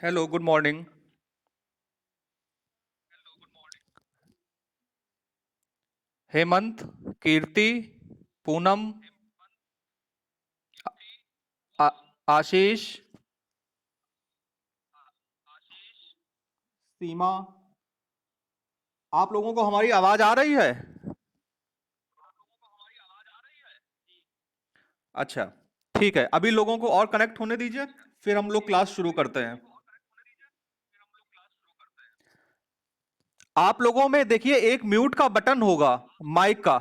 Hello, good morning. Hemant, Kirti, Poonam, आ, आशीष, सीमा। आप लोगों को हमारी आवाज आ रही है? अच्छा, ठीक है। अभी लोगों को और कनेक्ट होने दीजिए, फिर हम लोग क्लास शुरू करते हैं। आप लोगों में देखिए एक म्यूट का बटन होगा, माइक का।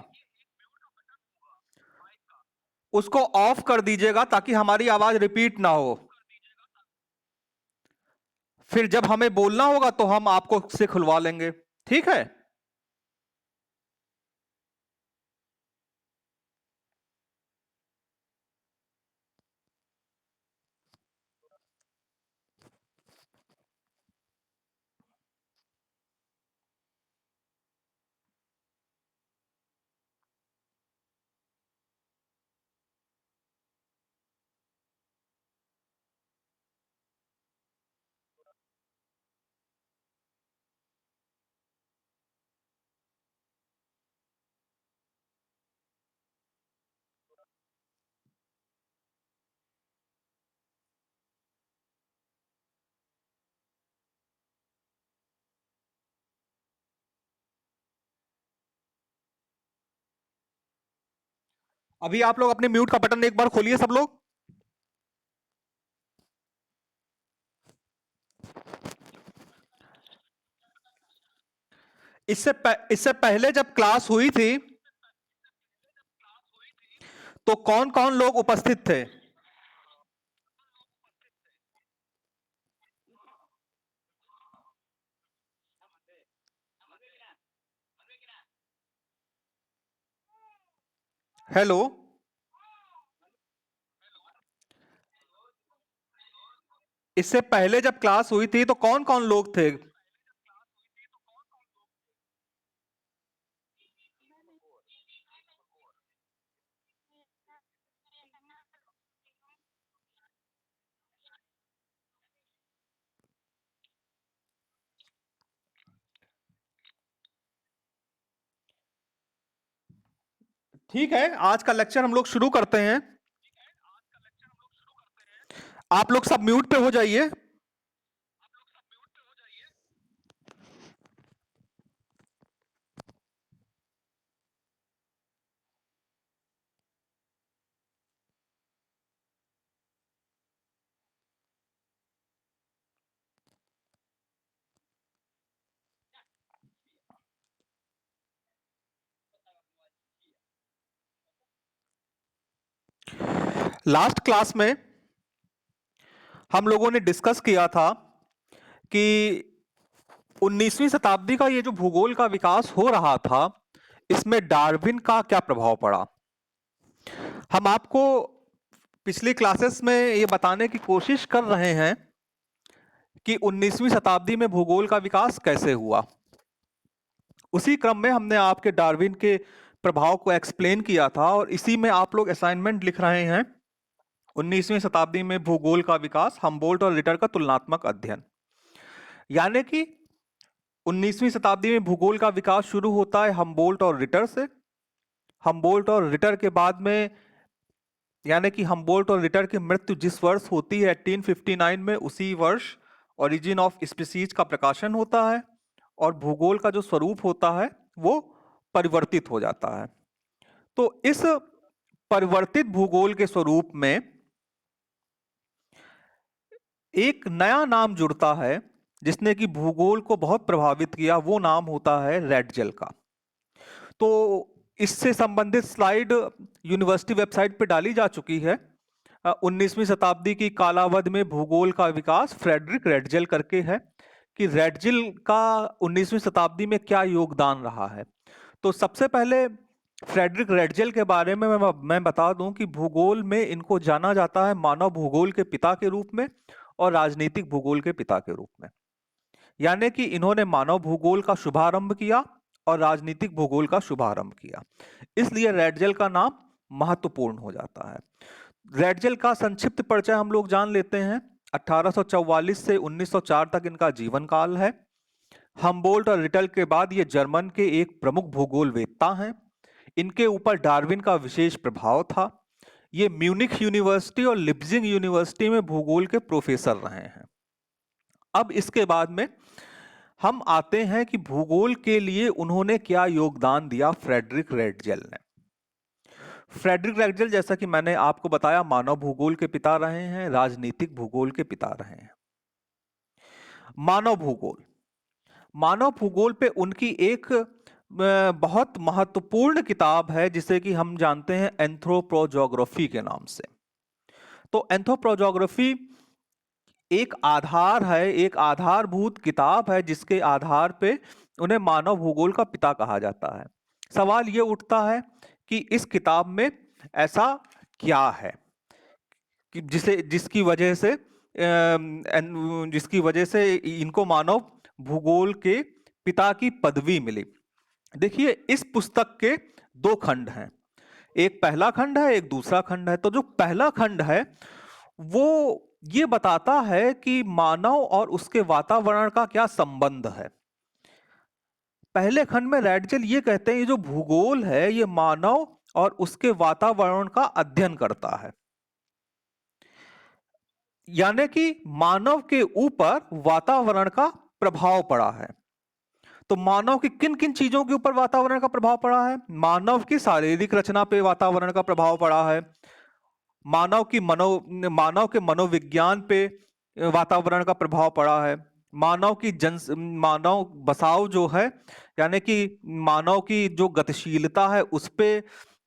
उसको ऑफ कर दीजिएगा ताकि हमारी आवाज रिपीट ना हो। फिर जब हमें बोलना होगा तो हम आपको से खुलवा लेंगे। ठीक है? अभी आप लोग अपने म्यूट का बटन एक बार खोलिए सब लोग। इससे पहले जब क्लास हुई थी तो कौन कौन लोग उपस्थित थे? हेलो। इससे पहले जब क्लास हुई थी तो कौन कौन लोग थे? ठीक है, आज का लेक्चर हम लोग शुरू करते हैं। आप लोग सब म्यूट पे हो जाइए। लास्ट क्लास में हम लोगों ने डिस्कस किया था कि 19वीं शताब्दी का ये जो भूगोल का विकास हो रहा था, इसमें डार्विन का क्या प्रभाव पड़ा। हम आपको पिछली क्लासेस में ये बताने की कोशिश कर रहे हैं कि 19वीं शताब्दी में भूगोल का विकास कैसे हुआ। उसी क्रम में हमने आपके डार्विन के प्रभाव को एक्सप्लेन किया था और इसी में आप लोग असाइनमेंट लिख रहे हैं। 19वीं शताब्दी में भूगोल का विकास, हम्बोल्ट और रिटर का तुलनात्मक अध्ययन। यानी कि 19वीं शताब्दी में भूगोल का विकास शुरू होता है हम्बोल्ट और रिटर से। हम्बोल्ट और रिटर के बाद में, यानी कि हम्बोल्ट और रिटर की मृत्यु जिस वर्ष होती है 1859 में, उसी वर्ष ओरिजिन ऑफ स्पीसीज का प्रकाशन होता है और भूगोल का जो स्वरूप होता है वो परिवर्तित हो जाता है। तो इस परिवर्तित भूगोल के स्वरूप में एक नया नाम जुड़ता है जिसने कि भूगोल को बहुत प्रभावित किया। वो नाम होता है रेडजेल का। तो इससे संबंधित स्लाइड यूनिवर्सिटी वेबसाइट पे डाली जा चुकी है। 19वीं शताब्दी की कालावधि में भूगोल का विकास फ्रेडरिक रेडजेल करके है कि रेडजेल का 19वीं शताब्दी में क्या योगदान रहा है। तो सबसे पहले फ्रेडरिक रेडजेल के बारे में मैं बता दूं कि भूगोल में इनको जाना जाता है मानव भूगोल के पिता के रूप में और राजनीतिक भूगोल के पिता के रूप में। यानी कि इन्होंने मानव भूगोल का शुभारंभ किया और राजनीतिक भूगोल का शुभारंभ किया, इसलिए रेडजेल का नाम महत्वपूर्ण हो जाता है। रेडजेल का संक्षिप्त परिचय हम लोग जान लेते हैं। 1844 से 1904 तक इनका जीवन काल है। हम्बोल्ट और रिटल के बाद ये जर्मन के एक प्रमुख भूगोलवेत्ता हैं। इनके ऊपर डार्विन का विशेष प्रभाव था। ये म्यूनिख यूनिवर्सिटी और लिप्जिंग यूनिवर्सिटी में भूगोल के प्रोफेसर रहे हैं। अब इसके बाद में हम आते हैं कि भूगोल के लिए उन्होंने क्या योगदान दिया फ्रेडरिक रेडजेल ने। फ्रेडरिक रेडजेल, जैसा कि मैंने आपको बताया, मानव भूगोल के पिता रहे हैं, राजनीतिक भूगोल के पिता रहे हैं। मानव भूगोल, मानव भूगोल पे उनकी एक बहुत महत्वपूर्ण किताब है जिसे कि हम जानते हैं एंथ्रोपोजोग्राफी के नाम से। तो एंथ्रोपोजोग्राफी एक आधार है, एक आधारभूत किताब है जिसके आधार पे उन्हें मानव भूगोल का पिता कहा जाता है। सवाल ये उठता है कि इस किताब में ऐसा क्या है कि जिसकी वजह से इनको मानव भूगोल के पिता की पदवी मिली। देखिए, इस पुस्तक के दो खंड हैं, एक पहला खंड है, एक दूसरा खंड है। तो जो पहला खंड है वो ये बताता है कि मानव और उसके वातावरण का क्या संबंध है। पहले खंड में रैडजेल ये कहते हैं ये जो भूगोल है ये मानव और उसके वातावरण का अध्ययन करता है, यानी कि मानव के ऊपर वातावरण का प्रभाव पड़ा है। तो मानव की किन किन चीजों के ऊपर वातावरण का प्रभाव पड़ा है? मानव की शारीरिक रचना पे वातावरण का प्रभाव पड़ा है, मानव के मनोविज्ञान पे वातावरण का प्रभाव पड़ा है, मानव बसाव जो है, यानी कि मानव की जो गतिशीलता है उस पे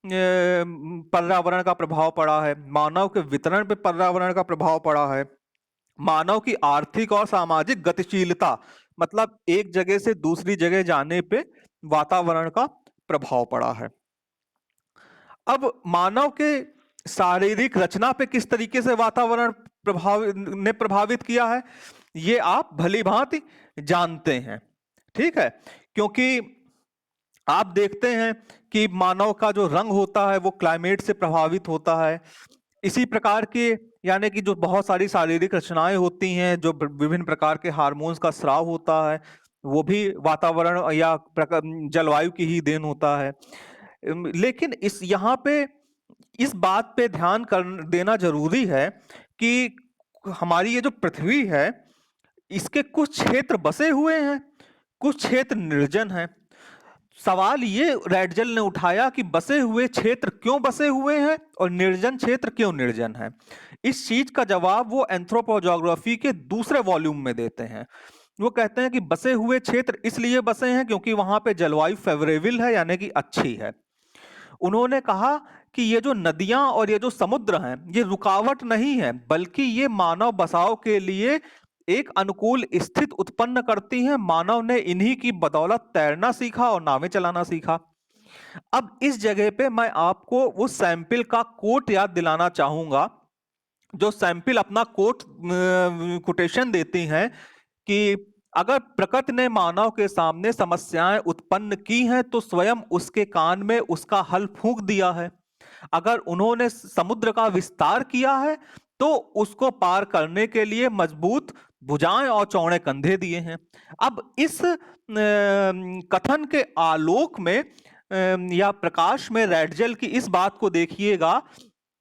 पर्यावरण का प्रभाव पड़ा है, मानव के वितरण पे पर्यावरण का प्रभाव पड़ा है, मानव की आर्थिक और सामाजिक गतिशीलता, मतलब एक जगह से दूसरी जगह जाने पे वातावरण का प्रभाव पड़ा है। अब मानव के शारीरिक रचना पे किस तरीके से वातावरण प्रभावित किया है ये आप भली भांति जानते हैं, ठीक है। क्योंकि आप देखते हैं कि मानव का जो रंग होता है वो क्लाइमेट से प्रभावित होता है। इसी प्रकार के, यानी कि जो बहुत सारी शारीरिक रचनाएं होती हैं, जो विभिन्न प्रकार के हार्मोन्स का स्राव होता है, वो भी वातावरण या जलवायु की ही देन होता है। लेकिन इस यहाँ पे इस बात पे ध्यान कर देना जरूरी है कि हमारी ये जो पृथ्वी है इसके कुछ क्षेत्र बसे हुए हैं, कुछ क्षेत्र निर्जन हैं। सवाल ये रैडजेल ने उठाया कि बसे हुए क्षेत्र क्यों बसे हुए हैं और निर्जन क्षेत्र क्यों निर्जन है। इस चीज का जवाब वो एंथ्रोपोजोग्राफी के दूसरे वॉल्यूम में देते हैं। वो कहते हैं कि बसे हुए क्षेत्र इसलिए बसे हैं क्योंकि वहां पे जलवायु फेवरेबल है, यानी कि अच्छी है। उन्होंने कहा कि ये जो नदियां और ये जो समुद्र हैं ये रुकावट नहीं है, बल्कि ये मानव बसाव के लिए एक अनुकूल स्थिति उत्पन्न करती हैं। मानव ने इन्हीं की बदौलत तैरना सीखा और नावें चलाना सीखा। अब इस जगह पे मैं आपको वो सैंपल का कोट याद दिलाना चाहूंगा, जो सैंपल अपना कोटेशन देती हैं कि अगर प्रकृति ने मानव के सामने समस्याएं उत्पन्न की हैं तो स्वयं उसके कान में उसका हल फूंक दिया है। अगर उन्होंने समुद्र का विस्तार किया है तो उसको पार करने के लिए मजबूत भुजाएं और चौड़े कंधे दिए हैं। अब इस कथन के आलोक में या प्रकाश में रैडजेल की इस बात को देखिएगा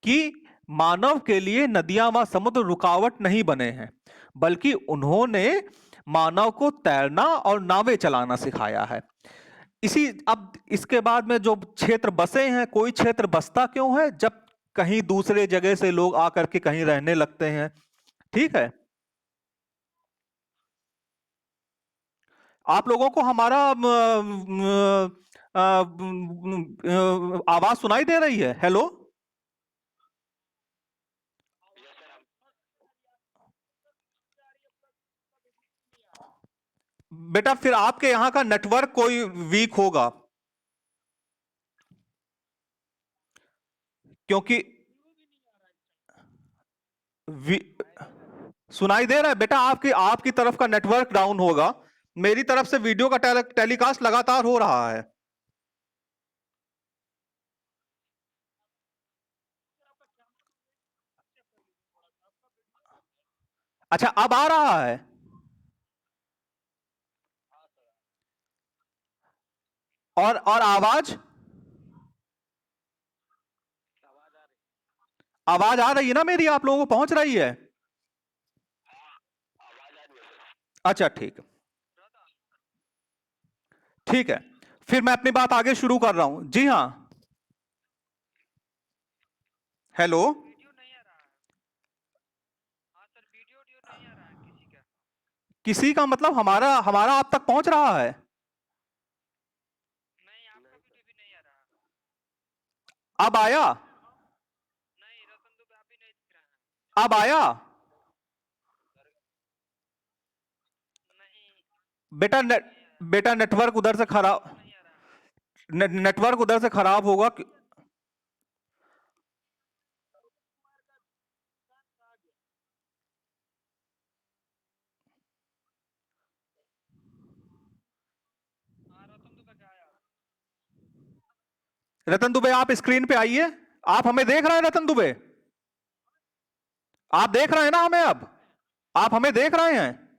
कि मानव के लिए नदियां व समुद्र रुकावट नहीं बने हैं, बल्कि उन्होंने मानव को तैरना और नावें चलाना सिखाया है। अब इसके बाद में जो क्षेत्र बसे हैं, कोई क्षेत्र बसता क्यों है? जब कहीं दूसरे जगह से लोग आकर के कहीं रहने लगते हैं, ठीक है। आप लोगों को हमारा आवाज सुनाई दे रही है? हेलो बेटा, फिर आपके यहाँ का नेटवर्क कोई वीक होगा, क्योंकि सुनाई दे रहा है बेटा, आपकी आपकी तरफ का नेटवर्क डाउन होगा। मेरी तरफ से वीडियो का टेलीकास्ट लगातार हो रहा है। अच्छा, अब आ रहा है? और आवाज? आवाज आ रही है ना मेरी? आप लोगों को पहुंच रही है? अच्छा, ठीक है। ठीक है, फिर मैं अपनी बात आगे शुरू कर रहा हूं। जी हाँ। हेलो। किसी का मतलब हमारा हमारा आप तक पहुंच रहा है? अब आया? अब आया? बेटा बेटा नेटवर्क उधर से खराब, नेटवर्क उधर से खराब होगा रतन दुबे, आप स्क्रीन पे आइए। आप हमें देख रहे हैं रतन दुबे? आप देख रहे हैं ना हमें अब? आप हमें देख रहे हैं?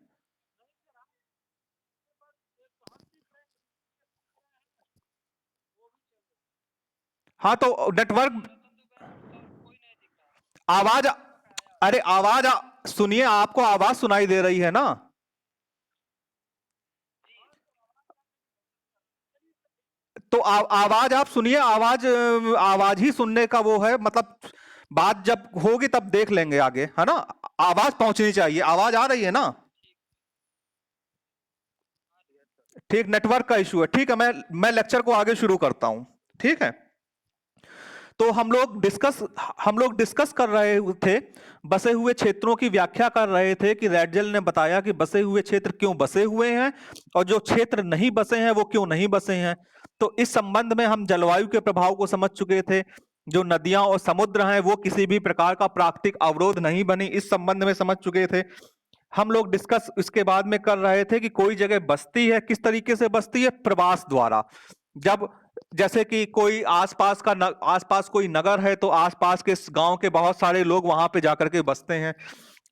हाँ, तो नेटवर्क, आवाज, अरे आवाज सुनिए, आपको आवाज सुनाई दे रही है ना? तो आवाज आप सुनिए, आवाज आवाज ही सुनने का वो है मतलब। बात जब होगी तब देख लेंगे आगे, है ना? आवाज पहुंचनी चाहिए। आवाज आ रही है ना? ठीक, नेटवर्क का इशू है। ठीक है, मैं लेक्चर को आगे शुरू करता हूं। ठीक है, तो हम लोग डिस्कस कर रहे थे, बसे हुए क्षेत्रों की व्याख्या कर रहे थे कि रेडजल ने बताया कि बसे हुए क्षेत्र क्यों बसे हुए हैं और जो क्षेत्र नहीं बसे हैं वो क्यों नहीं बसे हैं। तो इस संबंध में हम जलवायु के प्रभाव को समझ चुके थे। जो नदियां और समुद्र हैं वो किसी भी प्रकार का प्राकृतिक अवरोध नहीं बनी, इस संबंध में समझ चुके थे। हम लोग डिस्कस इसके बाद में कर रहे थे कि कोई जगह बसती है, किस तरीके से बसती है? प्रवास द्वारा। जब जैसे कि कोई आसपास कोई नगर है तो आसपास के गांव के बहुत सारे लोग वहां पे जाकर के बसते हैं।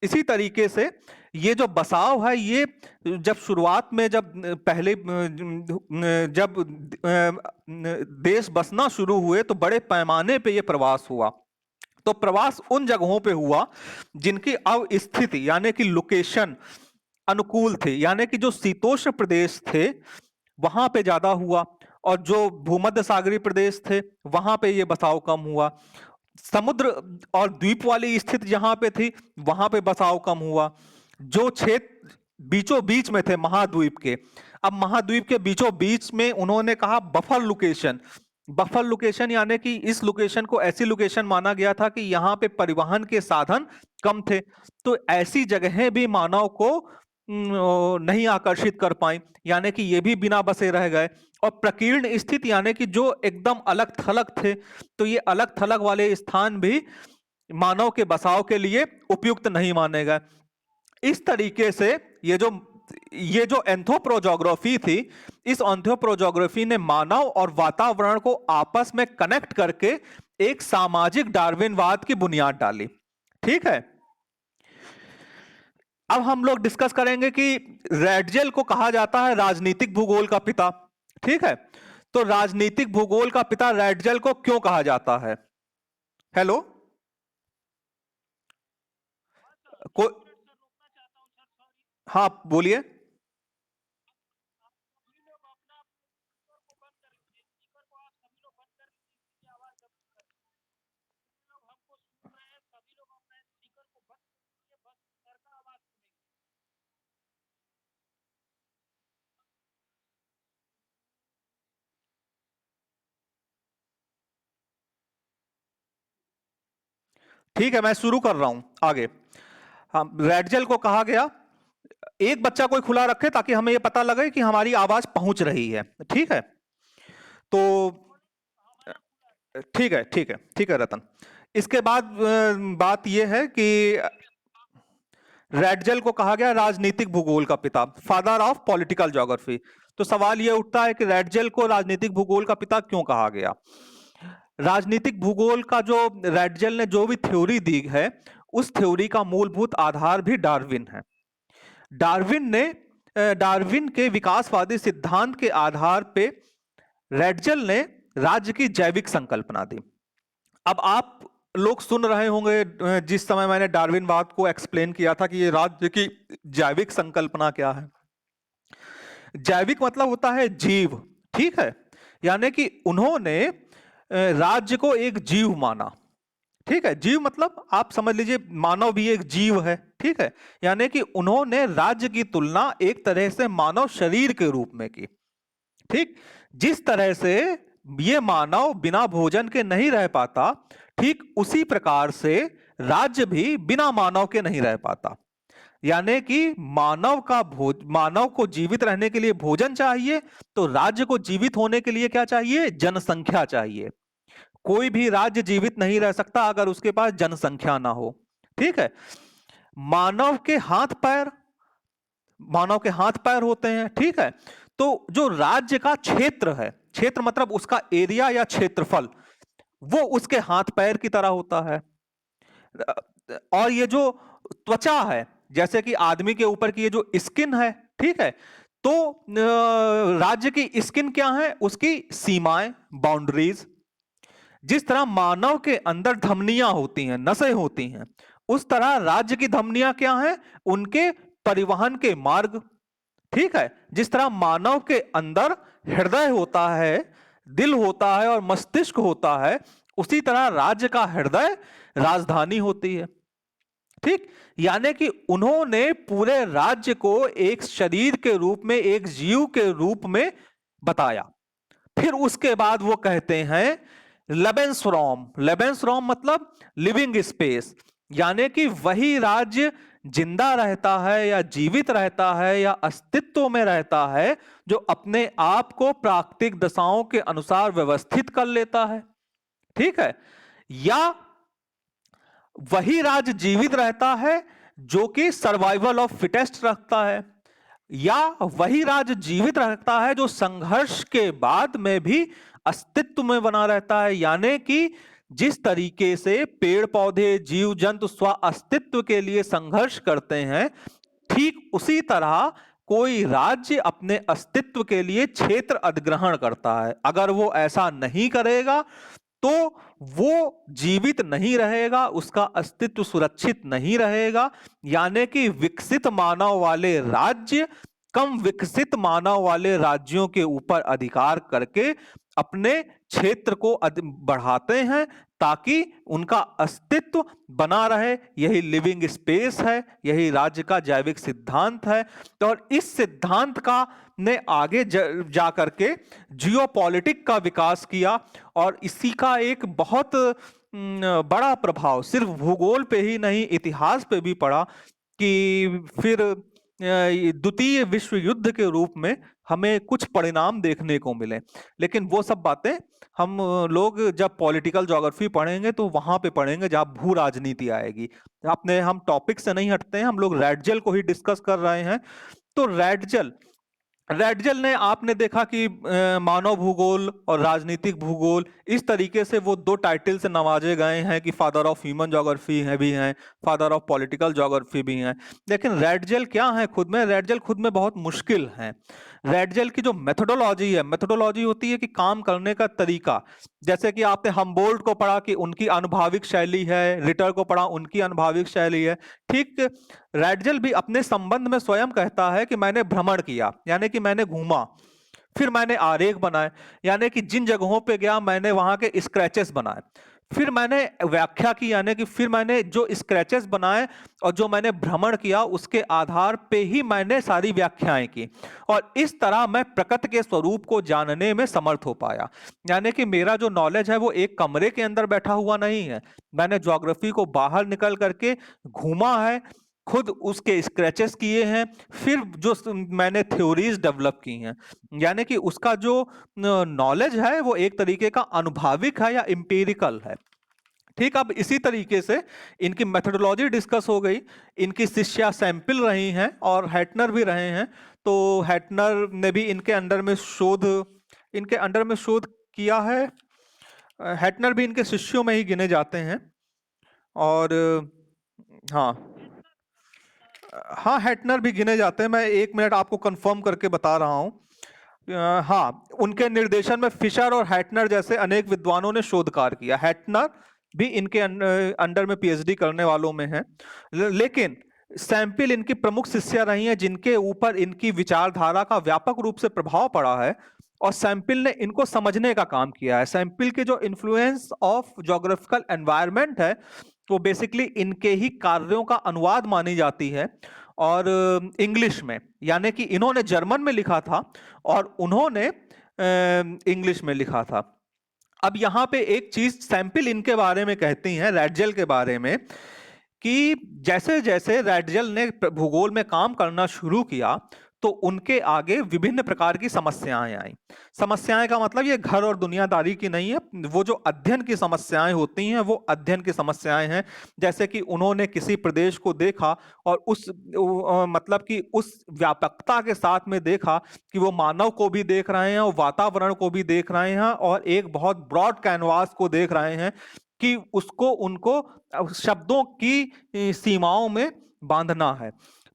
इसी तरीके से ये जो बसाव है, ये जब शुरुआत में जब पहले जब देश बसना शुरू हुए तो बड़े पैमाने पे ये प्रवास हुआ। तो प्रवास उन जगहों पे हुआ जिनकी अवस्थिति यानी कि लोकेशन अनुकूल थे, यानी कि जो शीतोष्ण प्रदेश थे वहां पे ज्यादा हुआ, और जो भूमध्य सागरीय प्रदेश थे वहां पे ये बसाव कम हुआ। समुद्र और द्वीप वाली स्थिति जहां पे थी वहां पे बसाव कम हुआ। जो क्षेत्र बीचों बीच में थे महाद्वीप के, अब महाद्वीप के बीचों बीच में उन्होंने कहा बफर लोकेशन। बफर लोकेशन यानी कि इस लोकेशन को ऐसी लोकेशन माना गया था कि यहाँ पे परिवहन के साधन कम थे, तो ऐसी जगहें भी मानव को नहीं आकर्षित कर पाई, यानी कि ये भी बिना बसे रह गए। और प्रकीर्ण स्थिति यानी कि जो एकदम अलग थलग थे, तो ये अलग थलग वाले स्थान भी मानव के बसाव के लिए उपयुक्त नहीं माने गए। इस तरीके से ये जो एंथ्रोपोजोग्राफी थी, इस एंथ्रोपोजोग्राफी ने मानव और वातावरण को आपस में कनेक्ट करके एक सामाजिक डार्विनवाद की बुनियाद डाली। ठीक है, अब हम लोग डिस्कस करेंगे कि रेडजेल को कहा जाता है राजनीतिक भूगोल का पिता। ठीक है, तो राजनीतिक भूगोल का पिता रेडजेल को क्यों कहा जाता है? हेलो, को हाँ बोलिए। ठीक है, मैं शुरू कर रहा हूं आगे। हम रेडजेल को कहा गया, एक बच्चा कोई खुला रखे ताकि हमें यह पता लगे कि हमारी आवाज पहुंच रही है। ठीक है, तो ठीक है, ठीक है, ठीक है रतन। इसके बाद बात यह है कि रेडजेल को कहा गया राजनीतिक भूगोल का पिता, फादर ऑफ पॉलिटिकल ज्योग्राफी। तो सवाल यह उठता है कि रेडजेल को राजनीतिक भूगोल का पिता क्यों कहा गया? राजनीतिक भूगोल का जो रेडजेल ने जो भी थ्योरी दी है उस थ्योरी का मूलभूत आधार भी डार्विन है। डार्विन के विकासवादी सिद्धांत के आधार पे रैटजेल ने राज्य की जैविक संकल्पना दी। अब आप लोग सुन रहे होंगे जिस समय मैंने डार्विनवाद को एक्सप्लेन किया था कि ये राज्य की जैविक संकल्पना क्या है। जैविक मतलब होता है जीव, ठीक है, यानी कि उन्होंने राज्य को एक जीव माना, ठीक है। जीव मतलब आप समझ लीजिए मानव भी एक जीव है, ठीक है। यानी कि उन्होंने राज्य की तुलना एक तरह से मानव शरीर के रूप में की, ठीक। जिस तरह से ये मानव बिना भोजन के नहीं रह पाता, ठीक उसी प्रकार से राज्य भी बिना मानव के नहीं रह पाता। यानी कि मानव को जीवित रहने के लिए भोजन चाहिए, तो राज्य को जीवित होने के लिए क्या चाहिए? जनसंख्या चाहिए। कोई भी राज्य जीवित नहीं रह सकता अगर उसके पास जनसंख्या ना हो, ठीक है। मानव के हाथ पैर होते हैं, ठीक है। तो जो राज्य का क्षेत्र है, क्षेत्र मतलब उसका एरिया या क्षेत्रफल, वो उसके हाथ पैर की तरह होता है। और ये जो त्वचा है, जैसे कि आदमी के ऊपर की ये जो स्किन है, ठीक है, तो राज्य की स्किन क्या है? उसकी सीमाएं, बाउंड्रीज। जिस तरह मानव के अंदर धमनियां होती हैं, नसें होती हैं, उस तरह राज्य की धमनियां क्या हैं? उनके परिवहन के मार्ग, ठीक है। जिस तरह मानव के अंदर हृदय होता है, दिल होता है और मस्तिष्क होता है, उसी तरह राज्य का हृदय राजधानी होती है, ठीक। यानी कि उन्होंने पूरे राज्य को एक शरीर के रूप में, एक जीव के रूप में बताया। फिर उसके बाद वो कहते हैं लेबेंसरॉम मतलब लिविंग स्पेस, यानी कि वही राज्य जिंदा रहता है या जीवित रहता है या अस्तित्व में रहता है जो अपने आप को प्राकृतिक दशाओं के अनुसार व्यवस्थित कर लेता है, ठीक है। या वही राज्य जीवित रहता है जो कि सर्वाइवल ऑफ फिटेस्ट रखता है, या वही राज्य जीवित रहता है जो संघर्ष के बाद में भी अस्तित्व में बना रहता है। यानी कि जिस तरीके से पेड़ पौधे, जीव जंतु स्व अस्तित्व के लिए संघर्ष करते हैं, ठीक उसी तरह कोई राज्य अपने अस्तित्व के लिए क्षेत्र अधिग्रहण करता है। अगर वो ऐसा नहीं करेगा तो वो जीवित नहीं रहेगा, उसका अस्तित्व सुरक्षित नहीं रहेगा। यानी कि विकसित मानव वाले राज्य कम विकसित मानव वाले राज्यों के ऊपर अधिकार करके अपने क्षेत्र को बढ़ाते हैं ताकि उनका अस्तित्व बना रहे। यही लिविंग स्पेस है, यही राज्य का जैविक सिद्धांत है। तो और इस सिद्धांत का ने आगे जा करके जियोपॉलिटिक का विकास किया, और इसी का एक बहुत बड़ा प्रभाव सिर्फ भूगोल पे ही नहीं, इतिहास पे भी पड़ा कि फिर द्वितीय विश्व युद्ध के रूप में हमें कुछ परिणाम देखने को मिले। लेकिन वो सब बातें हम लोग जब पॉलिटिकल ज्योग्राफी पढ़ेंगे तो वहां पे पढ़ेंगे जहां भू राजनीति आएगी। हम टॉपिक से नहीं हटते हैं, हम लोग रैटजेल को ही डिस्कस कर रहे हैं। तो रैटजेल ने, आपने देखा कि मानव भूगोल और राजनीतिक भूगोल, इस तरीके से वो दो टाइटल से नवाजे गए हैं कि फादर ऑफ ह्यूमन ज्योग्राफी है भी हैं, फादर ऑफ पॉलिटिकल ज्योग्राफी भी हैं। लेकिन रैटजेल क्या है खुद में? रैटजेल खुद में बहुत मुश्किल है। रैटजेल की जो मेथोडोलॉजी है, मेथोडोलॉजी होती है कि काम करने का तरीका। जैसे कि आपने हमबोल्ट को पढ़ा कि उनकी अनुभाविक शैली है, रिटर को पढ़ा उनकी अनुभाविक शैली है, ठीक। रैटजेल भी अपने संबंध में स्वयं कहता है कि मैंने भ्रमण किया, यानी कि मैंने घूमा, फिर मैंने आरेख बनाए, यानी कि जिन जगहों पे गया मैंने वहां के स्क्रैचेस बनाए, फिर मैंने व्याख्या की, यानी कि फिर मैंने जो स्क्रैचेस बनाए और जो मैंने भ्रमण किया उसके आधार पे ही मैंने सारी व्याख्याएं की, और इस तरह मैं प्रकृति के स्वरूप को जानने में समर्थ हो पाया। यानी कि मेरा जो नॉलेज है वो एक कमरे के अंदर बैठा हुआ नहीं है, मैंने ज्योग्राफी को बाहर निकल करके घूमा है, खुद उसके स्क्रैचेस किए हैं, फिर जो मैंने थ्योरीज डेवलप की हैं। यानी कि उसका जो नॉलेज है वो एक तरीके का अनुभाविक है या एम्पिरिकल है, ठीक। अब इसी तरीके से इनकी मेथोडोलॉजी डिस्कस हो गई, इनकी शिष्या सैंपल रही हैं और हैटनर भी रहे हैं। तो हैटनर ने भी इनके अंडर में शोध किया है। हैटनर भी इनके शिष्यों में ही गिने जाते हैं। और हाँ हाँ, हैटनर भी गिने जाते हैं। मैं 1 मिनट आपको कंफर्म करके बता रहा हूँ। हाँ, उनके निर्देशन में फिशर और हैटनर जैसे अनेक विद्वानों ने शोध कार्य किया। हैटनर भी इनके अंडर में पीएचडी करने वालों में है। लेकिन सैंपिल इनकी प्रमुख शिष्या रही हैं, जिनके ऊपर इनकी विचारधारा का व्यापक रूप से प्रभाव पड़ा है, और सैंपिल ने इनको समझने का काम किया है। सैंपिल के जो इन्फ्लुएंस ऑफ ज्योग्राफिकल एनवायरनमेंट है, वो बेसिकली इनके ही कार्यों का अनुवाद मानी जाती है। और इंग्लिश में, यानी कि इन्होंने जर्मन में लिखा था और उन्होंने इंग्लिश में लिखा था। अब यहाँ पे एक चीज सैंपिल इनके बारे में कहती हैं, रैडजेल के बारे में, कि जैसे जैसे रैडजेल ने भूगोल में काम करना शुरू किया, तो उनके आगे विभिन्न प्रकार की समस्याएं आई। समस्याएं का मतलब ये घर और दुनियादारी की नहीं है, वो जो अध्ययन की समस्याएं होती हैं वो अध्ययन की समस्याएं हैं। जैसे कि उन्होंने किसी प्रदेश को देखा और मतलब कि उस व्यापकता के साथ में देखा कि वो मानव को भी देख रहे हैं और वातावरण को भी देख रहे हैं और एक बहुत ब्रॉड कैनवास को देख रहे हैं, कि उसको उनको शब्दों की सीमाओं में बांधना है।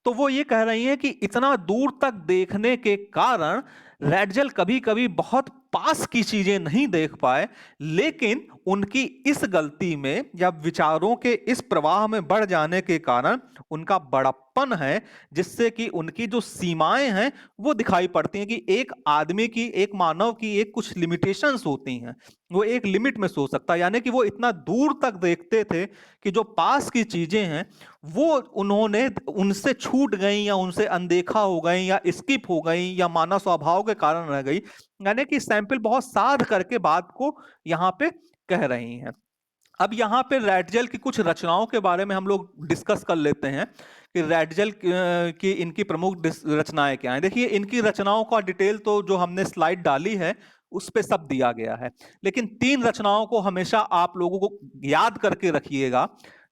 तो वो ये कह रही हैं कि इतना दूर तक देखने के कारण रैडजेल कभी कभी बहुत पास की चीजें नहीं देख पाए, लेकिन उनकी इस गलती में या विचारों के इस प्रवाह में बढ़ जाने के कारण उनका बड़प्पन है, जिससे कि उनकी जो सीमाएं हैं वो दिखाई पड़ती हैं, कि एक आदमी की, एक मानव की एक कुछ लिमिटेशंस होती हैं, वो एक लिमिट में सोच सकता है। यानी कि वो इतना दूर तक देखते थे कि जो पास की चीजें हैं वो उन्होंने उनसे छूट गई या उनसे अनदेखा हो गई या स्किप हो गई या मानव स्वभाव के कारण रह गई। यानी कि सैंपल बहुत साध करके बात को यहाँ पे कह रही हैं। अब यहाँ पे रैडजेल की कुछ रचनाओं के बारे में हम लोग डिस्कस कर लेते हैं कि रैडजेल की इनकी प्रमुख रचनाएं क्या हैं। देखिए, इनकी रचनाओं का डिटेल तो जो हमने स्लाइड डाली है उस पे सब दिया गया है, लेकिन 3 रचनाओं को हमेशा आप लोगों को याद करके रखिएगा,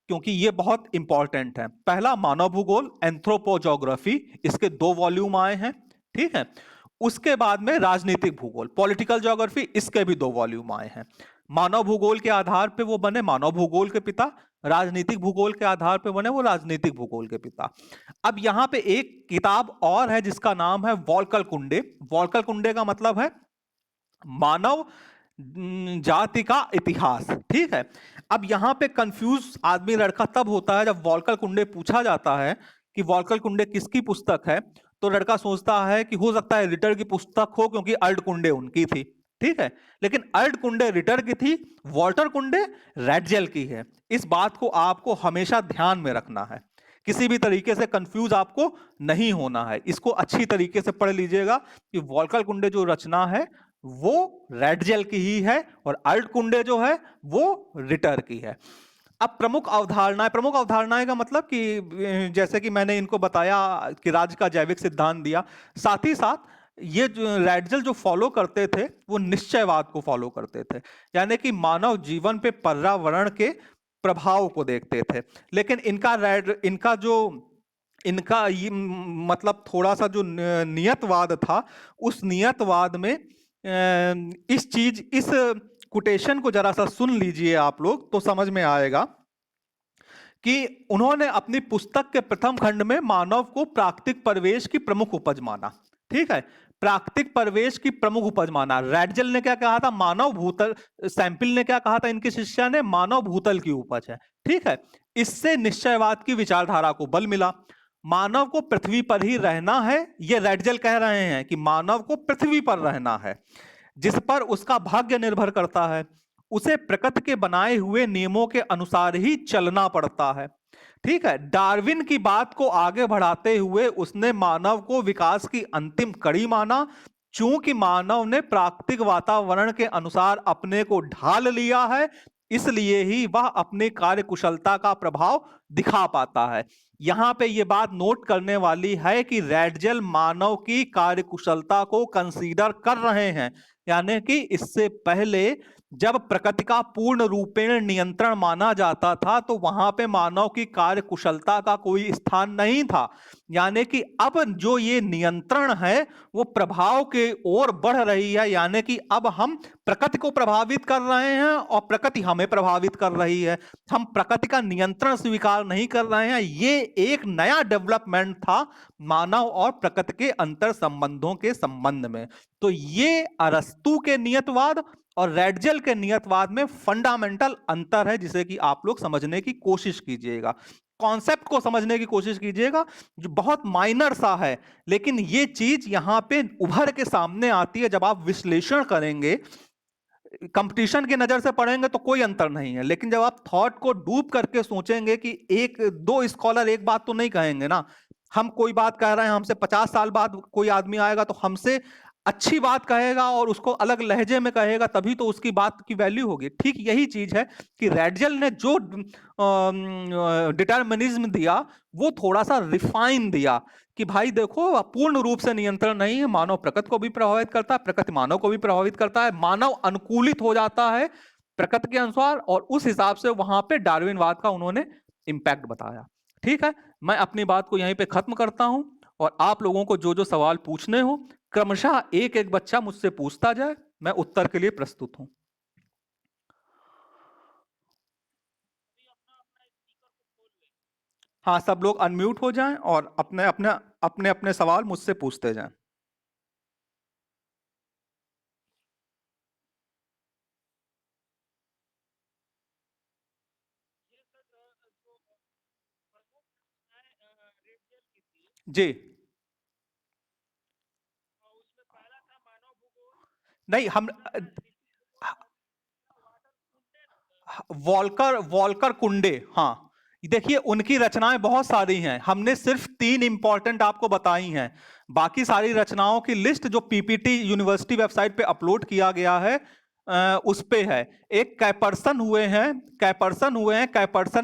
क्योंकि ये बहुत इंपॉर्टेंट है। पहला, मानव भूगोल, एंथ्रोपोजोग्राफी, इसके 2 वॉल्यूम आए हैं, ठीक है। उसके बाद में राजनीतिक भूगोल, पॉलिटिकल ज्योग्राफी, इसके भी 2 वॉल्यूम आए हैं। मानव भूगोल के आधार पे वो बने मानव भूगोल के पिता, राजनीतिक भूगोल के आधार पे बने वो राजनीतिक भूगोल के पिता। अब यहाँ पे एक किताब और है जिसका नाम है वॉल्कर कुंडे। वॉल्कर कुंडे का मतलब है मानव जाति का इतिहास, ठीक है। अब यहाँ पे कंफ्यूज आदमी लड़का तब होता है जब वॉल्कर कुंडे पूछा जाता है कि वॉल्कर कुंडे किसकी पुस्तक है, तो लड़का सोचता है कि हो सकता है रिटर की पुस्तक हो, क्योंकि अर्ड कुंडे उनकी थी, ठीक है। लेकिन अर्ड कुंडे रिटर की थी, वॉल्टर कुंडे रैडजेल की है। इस बात को आपको हमेशा ध्यान में रखना है, किसी भी तरीके से कंफ्यूज आपको नहीं होना है। इसको अच्छी तरीके से पढ़ लीजिएगा कि वॉल्कर कुंडे जो रचना है वो रैडजेल की ही है और अर्ड कुंडे जो है वो रिटर की है। अब प्रमुख अवधारणाएं का मतलब कि जैसे कि मैंने इनको बताया कि राज्य का जैविक सिद्धांत दिया, साथ ही साथ ये जो रैडजेल जो फॉलो करते थे वो निश्चयवाद को फॉलो करते थे, यानी कि मानव जीवन पे पर्यावरण के प्रभाव को देखते थे। लेकिन इनका जो इनका ये मतलब थोड़ा सा जो नियतवाद था, उस नियतवाद में इस कोटेशन को जरा सा सुन लीजिए आप लोग, तो समझ में आएगा कि उन्होंने अपनी पुस्तक के प्रथम खंड में मानव को प्राकृतिक परिवेश की प्रमुख उपज माना, ठीक है। प्राकृतिक परिवेश की प्रमुख उपज माना। रैडजेल ने क्या कहा था? मानव भूतल। सैंपल ने क्या कहा था? इनके शिष्य ने मानव भूतल की उपज है, ठीक है। इससे निश्चयवाद की विचारधारा को बल मिला। मानव को पृथ्वी पर ही रहना है, ये रैडजेल कह रहे हैं कि मानव को पृथ्वी पर रहना है, जिस पर उसका भाग्य निर्भर करता है। उसे प्रकृति के बनाए हुए नियमों के अनुसार ही चलना पड़ता है, ठीक है। डार्विन की बात को आगे बढ़ाते हुए उसने मानव को विकास की अंतिम कड़ी माना। चूंकि मानव ने प्राकृतिक वातावरण के अनुसार अपने को ढाल लिया है, इसलिए ही वह अपनी कार्यकुशलता का प्रभाव दिखा पाता है। यहां पे यह बात नोट करने वाली है कि रैडजेल मानव की कार्यकुशलता को कंसीडर कर रहे हैं, यानी कि इससे पहले जब प्रकृति का पूर्ण रूपेण नियंत्रण माना जाता था तो वहां पे मानव की कार्य कुशलता का कोई स्थान नहीं था। यानी कि अब जो ये नियंत्रण है वो प्रभाव के ओर बढ़ रही है, यानी कि अब हम प्रकृति को प्रभावित कर रहे हैं और प्रकृति हमें प्रभावित कर रही है। हम प्रकृति का नियंत्रण स्वीकार नहीं कर रहे हैं। ये एक नया डेवलपमेंट था मानव और प्रकृति के अंतर संबंधों के संबंध में। तो ये अरस्तू के नियतवाद और रैडजल के नियतवाद में फंडामेंटल अंतर है, जिसे कि आप लोग समझने की कोशिश कीजिएगा, कॉन्सेप्ट को समझने की कोशिश कीजिएगा, जो बहुत माइनर सा है, लेकिन ये चीज यहां पे उभर के सामने आती है। जब आप विश्लेषण करेंगे, कंपटीशन की नजर से पढ़ेंगे तो कोई अंतर नहीं है, लेकिन जब आप थॉट को डूब करके सोचेंगे कि एक दो स्कॉलर एक बात तो नहीं कहेंगे ना, हम कोई बात कह रहे हैं, हमसे 50 साल बाद कोई आदमी आएगा तो हमसे अच्छी बात कहेगा और उसको अलग लहजे में कहेगा, तभी तो उसकी बात की वैल्यू होगी। ठीक यही चीज है कि रैडजल ने जो डिटर्मिनिज्म दिया वो थोड़ा सा रिफाइन दिया कि भाई देखो, पूर्ण रूप से नियंत्रण नहीं है, मानव प्रकृति को भी प्रभावित करता है, प्रकृति मानव को भी प्रभावित करता है, मानव अनुकूलित हो जाता है प्रकृति के अनुसार, और उस हिसाब से वहां पे डार्विनवाद का उन्होंने इंपैक्ट बताया। ठीक है, मैं अपनी बात को यहीं पे खत्म करता हूं और आप लोगों को जो जो सवाल पूछने हो क्रमशः एक एक बच्चा मुझसे पूछता जाए, मैं उत्तर के लिए प्रस्तुत हूं। हाँ, सब लोग अनम्यूट हो जाएं और अपने अपने अपने अपने सवाल मुझसे पूछते जाएं। जी, नहीं हम वॉल्कर वॉल्कर कुंडे, हाँ, देखिए उनकी रचनाएं बहुत सारी हैं, हमने सिर्फ 3 इंपॉर्टेंट आपको बताई हैं। बाकी सारी रचनाओं की लिस्ट जो पीपीटी यूनिवर्सिटी वेबसाइट पे अपलोड किया गया है उस पे है। एक कैपर्सन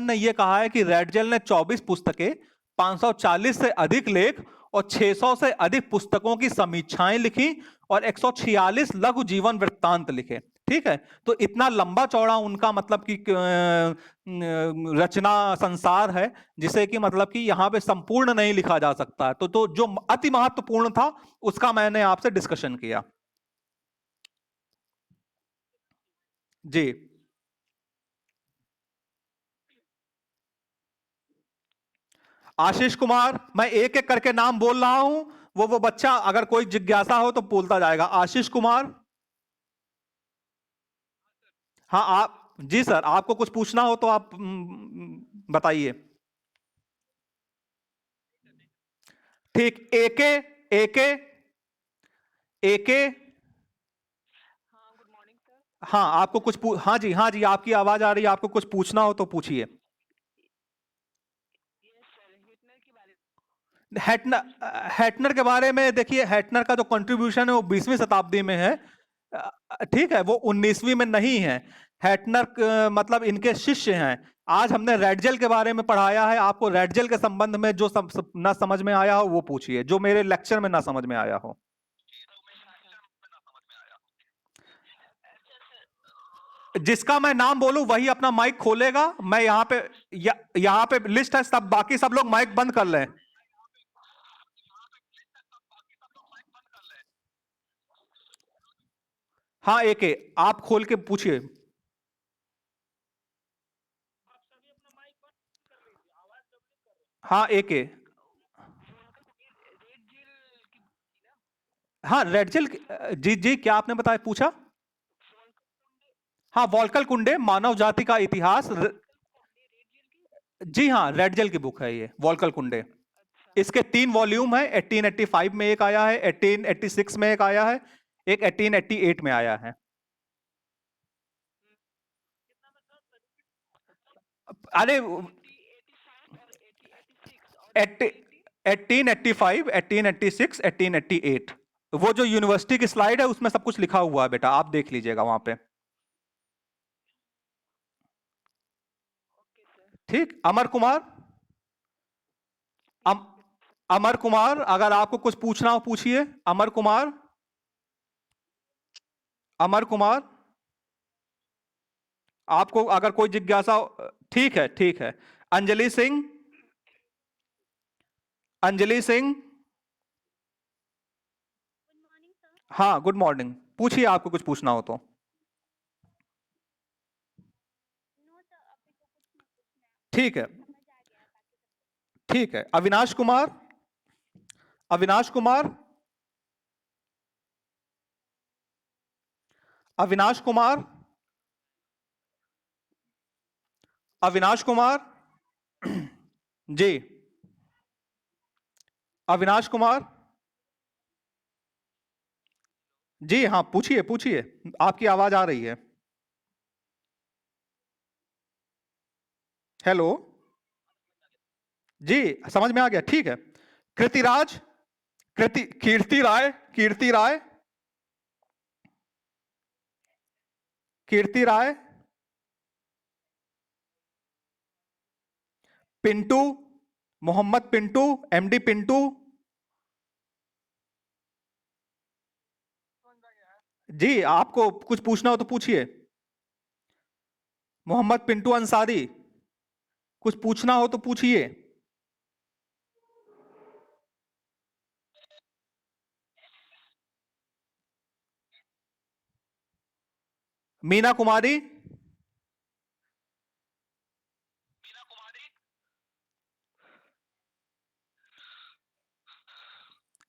ने यह कहा है कि रैडजल ने 24 पुस्तकें, 540 से अधिक लेख और 600 से अधिक पुस्तकों की समीक्षाएं लिखी और 146 लघु जीवन वृत्तांत लिखे। ठीक है, तो इतना लंबा चौड़ा उनका मतलब कि रचना संसार है, जिसे कि मतलब कि यहां पे संपूर्ण नहीं लिखा जा सकता है। तो जो अति महत्वपूर्ण था उसका मैंने आपसे डिस्कशन किया। जी, आशीष कुमार, मैं एक एक करके नाम बोल रहा हूं, वो बच्चा अगर कोई जिज्ञासा हो तो बोलता जाएगा। आशीष कुमार। हाँ, आप जी सर, आपको कुछ पूछना हो तो आप बताइए। ठीक, एके एके एके। हाँ, आपको कुछ हाँ जी, हाँ जी, आपकी आवाज आ रही है, आपको कुछ पूछना हो तो पूछिए। हैटनर के बारे में देखिए, हैटनर का जो कंट्रीब्यूशन है वो 20वीं शताब्दी में है। ठीक है, वो 19वीं में नहीं है। हैटनर मतलब इनके शिष्य हैं। आज हमने रैडजल के बारे में पढ़ाया है, आपको रैडजल के संबंध में जो ना समझ में आया हो वो पूछिए, जो मेरे लेक्चर में ना समझ में आया हो। जिसका मैं नाम बोलूं वही अपना माइक खोलेगा। मैं यहाँ पे यहाँ पे लिस्ट है, सब बाकी सब लोग माइक बंद कर लें। हाँ, एके आप खोल के पूछिए। हाँ, एके। हाँ, रेडजिल। जी जी, क्या आपने बताया, पूछा? हाँ, वॉल्कर कुंडे, मानव जाति का इतिहास। जी हाँ, रेडजेल की बुक है ये, वॉल्कर कुंडे। इसके 3 वॉल्यूम है, 1885 में एक आया है, 1886 में एक आया है, एक 1888 में आया है। अरे 1885, 1886, 1888, वो जो यूनिवर्सिटी की स्लाइड है उसमें सब कुछ लिखा हुआ है बेटा, आप देख लीजिएगा वहां पे। ठीक, अमर कुमार। अम, अमर कुमार, अगर आपको कुछ पूछना हो पूछिए। अमर कुमार। अमर कुमार। आपको अगर कोई जिज्ञासा, ठीक है, ठीक है। अंजलि सिंह, अंजलि सिंह। हाँ, गुड मॉर्निंग। पूछिए, आपको कुछ पूछना हो तो। ठीक है, ठीक है। अविनाश कुमार, अविनाश कुमार, अविनाश कुमार, अविनाश कुमार। जी, अविनाश कुमार। जी हाँ, पूछिए, पूछिए, आपकी आवाज आ रही है। हेलो। जी, समझ में आ गया, ठीक है। कृतिराज, कीर्ति राय, कीर्ति राय, कीर्ति राय। पिंटू, मोहम्मद पिंटू, एमडी पिंटू। जी, आपको कुछ पूछना हो तो पूछिए। मोहम्मद पिंटू अंसारी, कुछ पूछना हो तो पूछिए। मीना कुमारी,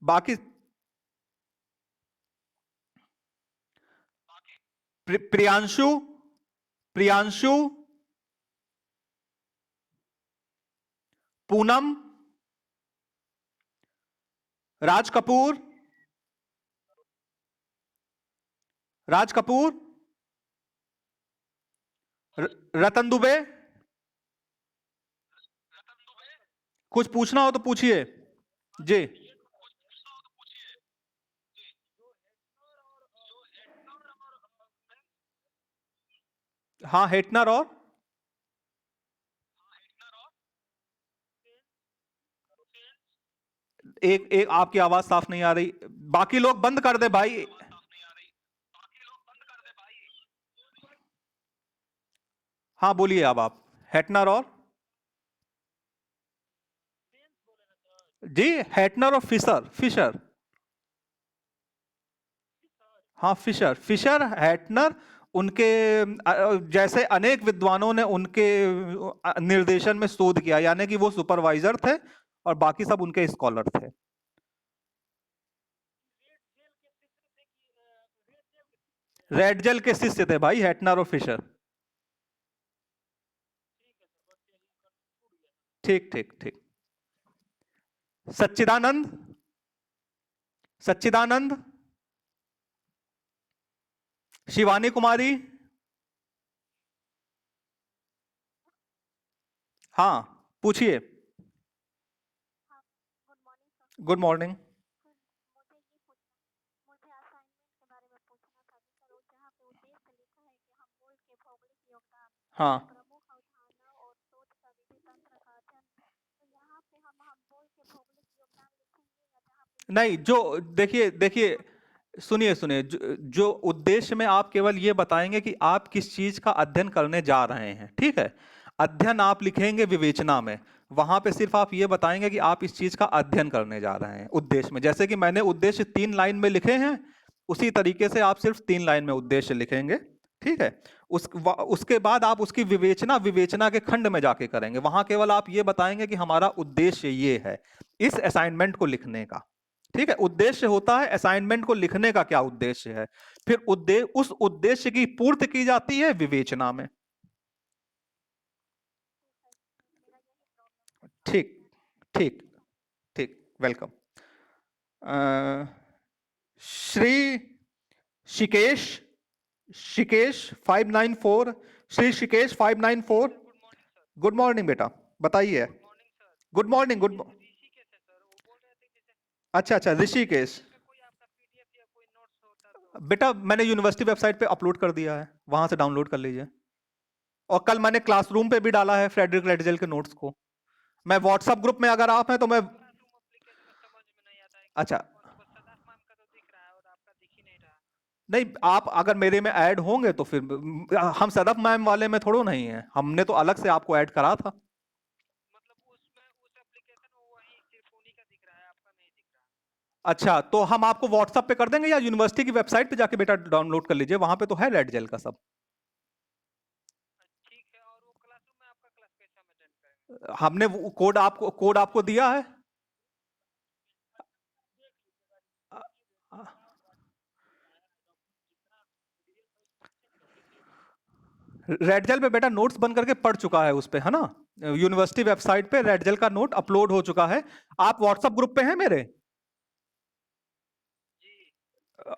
बाकी प्रियांशु, प्रियांशु, पूनम, राज कपूर, राज कपूर, रतन दुबे। कुछ पूछना हो तो पूछिए। जी, हाँ, हेटनर और एक एक आपकी आवाज साफ नहीं आ रही। बाकी लोग बंद कर दे भाई। हाँ, बोलिए अब आप। हेटनर और, जी, हेटनर और फिशर, फिशर। हाँ, फिशर, फिशर, हेटनर। उनके जैसे अनेक विद्वानों ने उनके निर्देशन में शोध किया, यानी कि वो सुपरवाइजर थे और बाकी सब उनके स्कॉलर थे। रेड जेल के शिष्य थे भाई, हेटनर और फिशर। ठीक, ठीक, ठीक। सच्चिदानंद, सच्चिदानंद, शिवानी कुमारी। हाँ, पूछिए। Good morning. हाँ, नहीं, जो, देखिए, देखिए, सुनिए, सुनिए, जो उद्देश्य में आप केवल ये बताएंगे कि आप किस चीज का अध्ययन करने जा रहे हैं, ठीक है। अध्ययन आप लिखेंगे विवेचना में, वहां पे सिर्फ आप ये बताएंगे कि आप इस चीज का अध्ययन करने जा रहे हैं उद्देश्य में। जैसे कि मैंने उद्देश्य 3 लाइन में लिखे हैं, उसी तरीके से आप सिर्फ 3 लाइन में उद्देश्य लिखेंगे, ठीक है। उसके बाद आप उसकी विवेचना विवेचना के खंड में जाके करेंगे, वहां केवल आप ये बताएंगे कि हमारा उद्देश्य ये है इस असाइनमेंट को लिखने का, ठीक है। उद्देश्य होता है असाइनमेंट को लिखने का, क्या उद्देश्य है, फिर उस उद्देश्य की पूर्ति की जाती है विवेचना में। ठीक, ठीक, ठीक, welcome. Shri Shikesh, Shikesh 594, Shri Shikesh 594। Good morning बेटा, बताइए। गुड मॉर्निंग, अच्छा, अच्छा, ऋषिकेश। बेटा, मैंने यूनिवर्सिटी वेबसाइट पे अपलोड कर दिया है, वहां से डाउनलोड कर लीजिए। और कल मैंने क्लासरूम पे भी डाला है फ्रेडरिक रेडजेल के नोट्स को। मैं व्हाट्सएप ग्रुप में अगर आप हैं तो मैं, अच्छा, नहीं, आप अगर मेरे में ऐड होंगे तो फिर हम सदफ मैम वाले में थोड़ो नहीं है, हमने तो अलग से आपको ऐड करा था। अच्छा, तो हम आपको व्हाट्सएप पे कर देंगे या यूनिवर्सिटी की वेबसाइट पे जाके बेटा डाउनलोड कर लीजिए, वहां पे तो है रेड जेल का सब। हमने वो कोड आपको दिया है। रेड जेल पे बेटा नोट्स बन करके पढ़ चुका है उस पे, है ना। यूनिवर्सिटी वेबसाइट पे रेड जेल का नोट अपलोड हो चुका है। आप व्हाट्सएप ग्रुप पे हैं मेरे?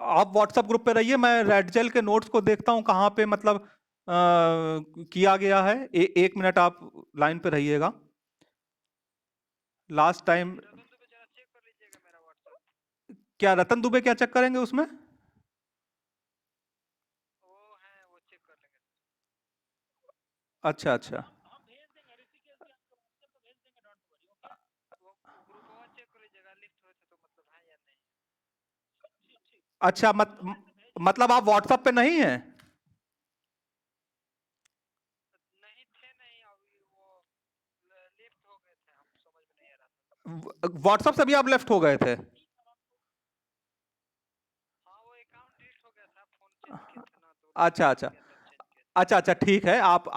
आप व्हाट्सएप ग्रुप पे रहिए, मैं रेड जेल के नोट्स को देखता हूँ कहाँ पे मतलब किया गया है। एक मिनट आप लाइन पे रहिएगा। लास्ट टाइम क्या रतन दुबे क्या चेक करेंगे उसमें? अच्छा अच्छा। अच्छा मतलब आप व्हाट्सएप पे नहीं हैं? व्हाट्सएप से भी आप लेफ्ट हो गए थे? अच्छा अच्छा। अच्छा अच्छा, ठीक है। आप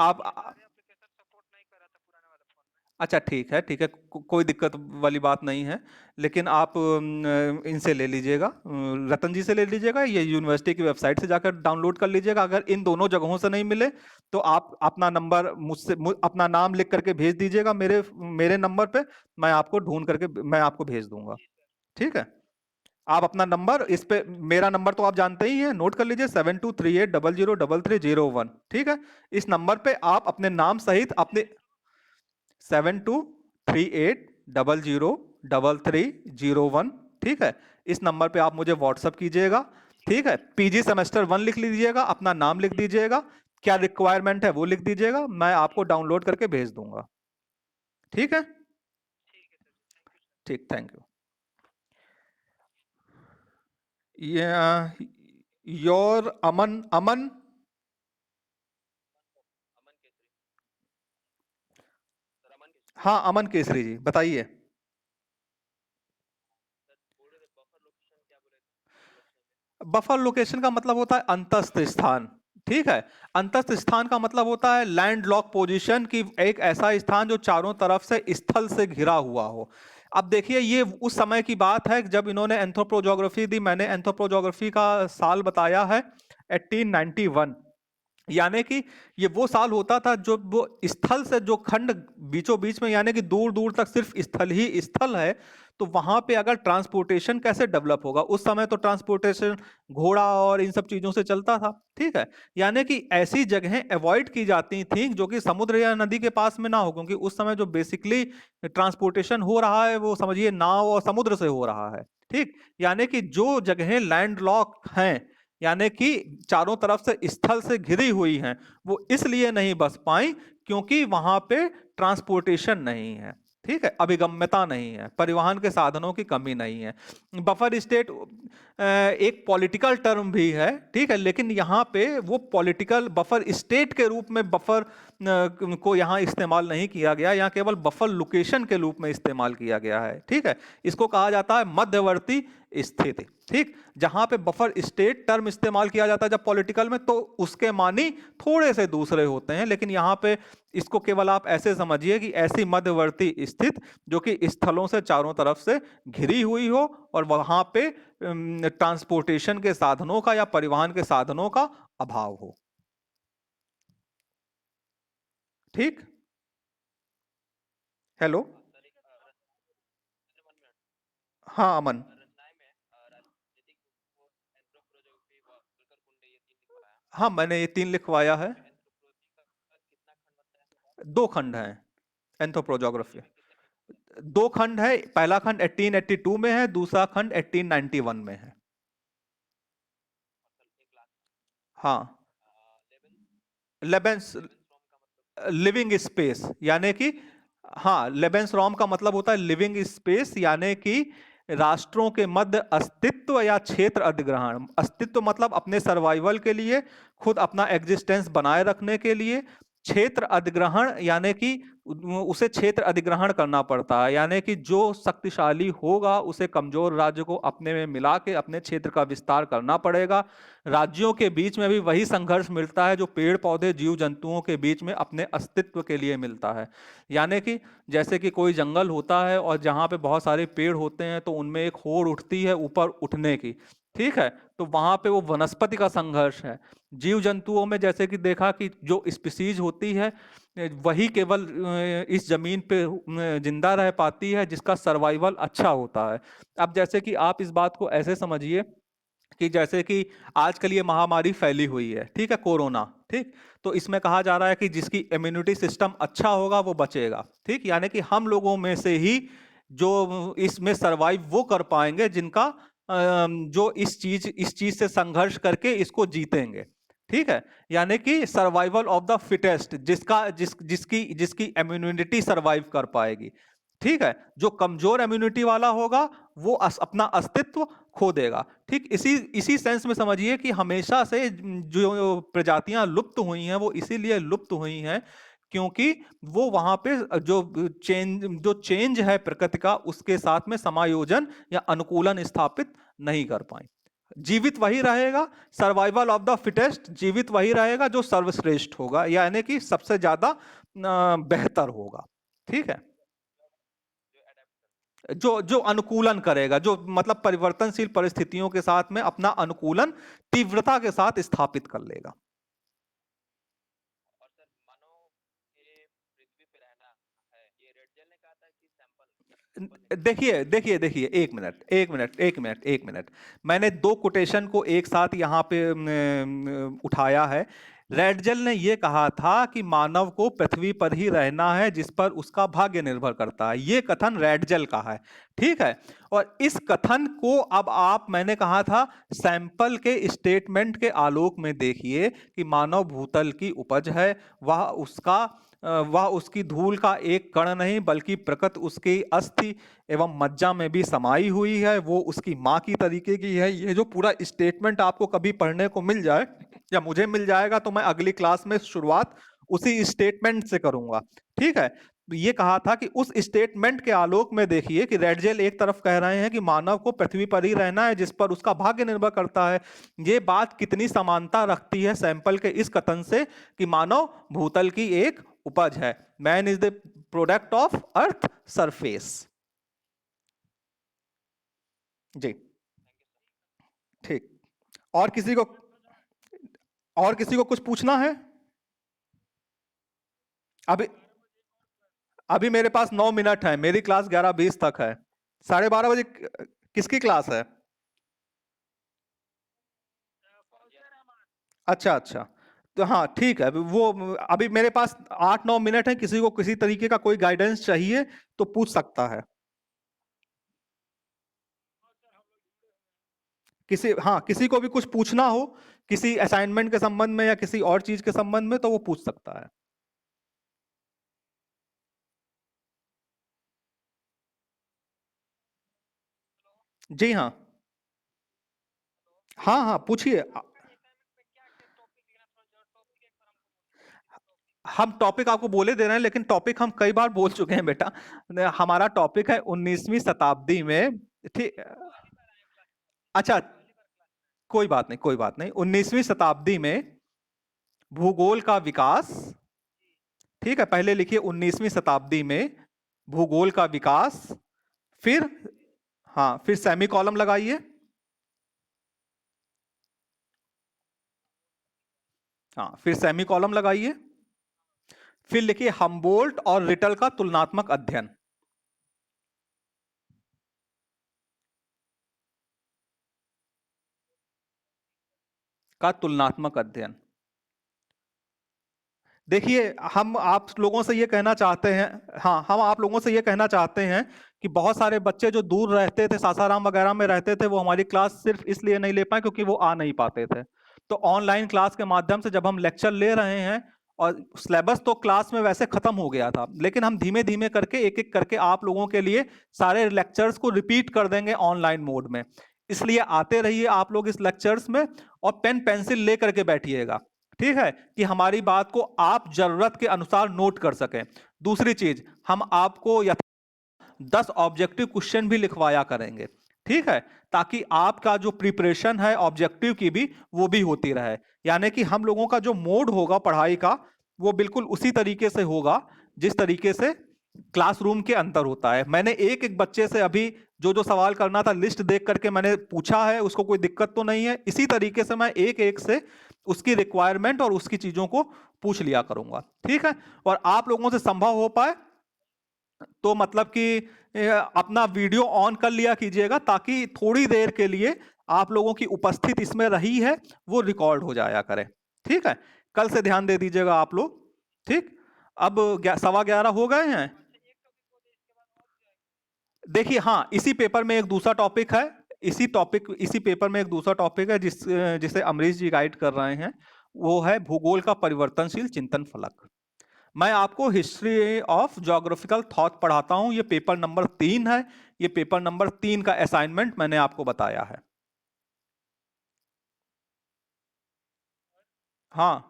अच्छा ठीक है, ठीक है, कोई दिक्कत वाली बात नहीं है। लेकिन आप इनसे ले लीजिएगा, रतन जी से ले लीजिएगा, ये यूनिवर्सिटी की वेबसाइट से जाकर डाउनलोड कर लीजिएगा। अगर इन दोनों जगहों से नहीं मिले तो आप अपना नंबर अपना नाम लिख करके भेज दीजिएगा मेरे मेरे नंबर पे। मैं आपको ढूंढ करके मैं आपको भेज दूंगा। ठीक है। आप अपना नंबर इस पे, मेरा नंबर तो आप जानते ही हैं, नोट कर लीजिए 7238003301। ठीक है। इस नंबर पे आप अपने नाम सहित अपने 7238003301। ठीक है। इस नंबर पे आप मुझे व्हाट्सअप कीजिएगा। ठीक है। पीजी सेमेस्टर 1 लिख लीजिएगा, अपना नाम लिख दीजिएगा, क्या रिक्वायरमेंट है वो लिख दीजिएगा, मैं आपको डाउनलोड करके भेज दूंगा। ठीक है। ठीक, थैंक यू। ये योर अमन अमन। हाँ, अमन केसरी जी, बताइए। बफर लोकेशन का मतलब होता है अंतस्थ स्थान। ठीक है। अंतस्थ स्थान का मतलब होता है लैंड लॉक पोजिशन की, एक ऐसा स्थान जो चारों तरफ से स्थल से घिरा हुआ हो। अब देखिए, ये उस समय की बात है जब इन्होंने एंथ्रोपोजोग्राफी दी। मैंने एंथ्रोपोजोग्राफी का साल बताया है 1891। यानी कि ये वो साल होता था जो वो स्थल से जो खंड बीचों बीच में, यानी कि दूर दूर तक सिर्फ स्थल ही स्थल है, तो वहां पे अगर ट्रांसपोर्टेशन कैसे डेवलप होगा? उस समय तो ट्रांसपोर्टेशन घोड़ा और इन सब चीजों से चलता था। ठीक है। यानी कि ऐसी जगहें अवॉइड की जाती थी जो कि समुद्र या नदी के पास में ना हो, क्योंकि उस समय जो बेसिकली ट्रांसपोर्टेशन हो रहा है वो समझिए नाव और समुद्र से हो रहा है। ठीक। यानी कि जो जगहें लैंड लॉक हैं, यानी कि चारों तरफ से स्थल से घिरी हुई हैं, वो इसलिए नहीं बस पाई क्योंकि वहां पे ट्रांसपोर्टेशन नहीं है। ठीक है। अभिगम्यता नहीं है, परिवहन के साधनों की कमी नहीं है। बफर स्टेट एक पॉलिटिकल टर्म भी है। ठीक है। लेकिन यहाँ पे वो पॉलिटिकल बफर स्टेट के रूप में बफर को यहाँ इस्तेमाल नहीं किया गया, यहाँ केवल बफर लोकेशन के रूप में इस्तेमाल किया गया है। ठीक है। इसको कहा जाता है मध्यवर्ती स्थिति। ठीक। जहां पे बफर स्टेट टर्म इस्तेमाल किया जाता है जब पॉलिटिकल में, तो उसके मानी थोड़े से दूसरे होते हैं। लेकिन यहाँ पे इसको केवल आप ऐसे समझिए कि ऐसी मध्यवर्ती स्थित जो कि स्थलों से चारों तरफ से घिरी हुई हो और वहां पे ट्रांसपोर्टेशन के साधनों का या परिवहन के साधनों का अभाव हो। ठीक। हेलो। हाँ अमन। हाँ, मैंने ये 3 लिखवाया है। 2 खंड हैं एंथ्रोपोजोग्राफी। 2 खंड है, पहला खंड 1882 में है, दूसरा खंड 1891 में है। हाँ। लेबेंस लिविंग स्पेस यानी कि, हाँ, लेबेंस रॉम का मतलब होता है लिविंग स्पेस, यानी कि राष्ट्रों के मध्य अस्तित्व या क्षेत्र अधिग्रहण। अस्तित्व मतलब अपने सर्वाइवल के लिए, खुद अपना एग्जिस्टेंस बनाए रखने के लिए। क्षेत्र अधिग्रहण यानी कि उसे क्षेत्र अधिग्रहण करना पड़ता है, यानी कि जो शक्तिशाली होगा उसे कमजोर राज्य को अपने में मिला के अपने क्षेत्र का विस्तार करना पड़ेगा। राज्यों के बीच में भी वही संघर्ष मिलता है जो पेड़ पौधे जीव जंतुओं के बीच में अपने अस्तित्व के लिए मिलता है। यानी कि जैसे कि कोई जंगल होता है और जहाँ पे बहुत सारे पेड़ होते हैं तो उनमें एक होड़ उठती है ऊपर उठने की, ठीक है, तो वहां पे वो वनस्पति का संघर्ष है। जीव जंतुओं में जैसे कि देखा कि जो स्पीसीज होती है वही केवल इस जमीन पे जिंदा रह पाती है जिसका सर्वाइवल अच्छा होता है। अब जैसे कि आप इस बात को ऐसे समझिए कि जैसे कि आजकल ये महामारी फैली हुई है, ठीक है, कोरोना, ठीक, तो इसमें कहा जा रहा है कि जिसकी इम्यूनिटी सिस्टम अच्छा होगा वो बचेगा, ठीक, यानी कि हम लोगों में से ही जो इसमें सरवाइव वो कर पाएंगे जिनका जो इस चीज से संघर्ष करके इसको जीतेंगे, ठीक है, यानी कि सर्वाइवल ऑफ द फिटेस्ट, जिसकी जिसकी इम्यूनिटी सर्वाइव कर पाएगी, ठीक है, जो कमजोर इम्यूनिटी वाला होगा वो अपना अस्तित्व खो देगा, ठीक। इसी इसी सेंस में समझिए कि हमेशा से जो प्रजातियां लुप्त हुई हैं वो इसीलिए लुप्त हुई हैं क्योंकि वो वहां पे जो चेंज है प्रकृति का उसके साथ में समायोजन या अनुकूलन स्थापित नहीं कर पाई। जीवित वही रहेगा, सर्वाइवल ऑफ द फिटेस्ट, जीवित वही रहेगा जो सर्वश्रेष्ठ होगा, यानी कि सबसे ज्यादा बेहतर होगा, ठीक है, जो जो अनुकूलन करेगा, जो मतलब परिवर्तनशील परिस्थितियों के साथ में अपना अनुकूलन तीव्रता के साथ स्थापित कर लेगा। देखिए देखिए देखिए, एक मिनट एक मिनट एक मिनट एक मिनट, मैंने दो कोटेशन को एक साथ यहाँ पे उठाया है। रेडजल ने यह कहा था कि मानव को पृथ्वी पर ही रहना है जिस पर उसका भाग्य निर्भर करता है, यह कथन रेडजल का है, ठीक है। और इस कथन को अब आप, मैंने कहा था, सैंपल के स्टेटमेंट के आलोक में देखिए कि मानव भूतल की उपज है, वह उसकी धूल का एक कण नहीं बल्कि प्रकृति उसकी अस्थि एवं मज्जा में भी समाई हुई है, वो उसकी माँ की तरीके की है। ये जो पूरा स्टेटमेंट आपको कभी पढ़ने को मिल जाए या मुझे मिल जाएगा तो मैं अगली क्लास में शुरुआत उसी स्टेटमेंट से करूंगा, ठीक है। ये कहा था कि उस स्टेटमेंट के आलोक में देखिए कि रेडजेल एक तरफ कह रहे हैं कि मानव को पृथ्वी पर ही रहना है जिस पर उसका भाग्य निर्भर करता है। ये बात कितनी समानता रखती है सैंपल के इस कथन से कि मानव भूतल की एक उपज है, man is the product of earth surface. जी, ठीक। और किसी को और किसी को कुछ पूछना है? अभी अभी मेरे पास 9 मिनट है, मेरी क्लास 11:20 तक है। 12:30 बजे किसकी क्लास है? अच्छा अच्छा, तो हाँ ठीक है, वो अभी मेरे पास 8-9 मिनट है, किसी को किसी तरीके का कोई गाइडेंस चाहिए तो पूछ सकता है। हाँ, किसी को भी कुछ पूछना हो किसी असाइनमेंट के संबंध में या किसी और चीज के संबंध में तो वो पूछ सकता है। जी हाँ, हाँ हाँ पूछिए। हम टॉपिक आपको बोले दे रहे हैं लेकिन टॉपिक हम कई बार बोल चुके हैं बेटा। हमारा टॉपिक है 19वीं शताब्दी में, ठीक। अच्छा, कोई बात नहीं कोई बात नहीं, 19वीं शताब्दी में भूगोल का विकास, ठीक है, पहले लिखिए 19वीं शताब्दी में भूगोल का विकास, फिर, हाँ, फिर सेमी कॉलम लगाइए, हाँ, फिर सेमी कॉलम लगाइए, फिर लिखिए हम्बोल्ट और रिटल का तुलनात्मक अध्ययन। का तुलनात्मक अध्ययन। देखिए, हम आप लोगों से ये कहना चाहते हैं, हाँ, हम आप लोगों से ये कहना चाहते हैं कि बहुत सारे बच्चे जो दूर रहते थे, सासाराम वगैरह में रहते थे, वो हमारी क्लास सिर्फ इसलिए नहीं ले पाए क्योंकि वो आ नहीं पाते थे। तो ऑनलाइन क्लास के माध्यम से जब हम लेक्चर ले रहे हैं और सिलेबस तो क्लास में वैसे खत्म हो गया था, लेकिन हम धीमे धीमे करके एक एक करके आप लोगों के लिए सारे लेक्चर्स को रिपीट कर देंगे ऑनलाइन मोड में। इसलिए आते रहिए आप लोग इस लेक्चर्स में, और पेन पेंसिल लेकर के बैठिएगा, ठीक है, कि हमारी बात को आप जरूरत के अनुसार नोट कर सकें। दूसरी चीज, हम आपको 10 ऑब्जेक्टिव क्वेश्चन भी लिखवाया करेंगे, ठीक है, ताकि आपका जो प्रिपरेशन है ऑब्जेक्टिव की भी, वो भी होती रहे। यानी कि हम लोगों का जो मोड होगा पढ़ाई का, वो बिल्कुल उसी तरीके से होगा जिस तरीके से क्लासरूम के अंदर होता है। मैंने एक एक बच्चे से अभी जो जो सवाल करना था लिस्ट देख करके मैंने पूछा है, उसको कोई दिक्कत तो नहीं है। इसी तरीके से मैं एक एक से उसकी रिक्वायरमेंट और उसकी चीजों को पूछ लिया करूंगा, ठीक है। और आप लोगों से संभव हो पाए तो मतलब कि अपना वीडियो ऑन कर लिया कीजिएगा, ताकि थोड़ी देर के लिए आप लोगों की उपस्थिति इसमें रही है वो रिकॉर्ड हो जाया करे, ठीक है। कल से ध्यान दे दीजिएगा आप लोग, ठीक। अब 11:15 हो गए हैं। देखिए, हाँ, इसी पेपर में एक दूसरा टॉपिक है, इसी पेपर में एक दूसरा टॉपिक है जिसे अमरीश जी गाइड कर रहे हैं। वो है भूगोल का परिवर्तनशील चिंतन फलक। मैं आपको हिस्ट्री ऑफ ज्योग्राफिकल थॉट पढ़ाता हूं। ये पेपर नंबर 3 है। ये पेपर नंबर 3 का असाइनमेंट मैंने आपको बताया है। हाँ,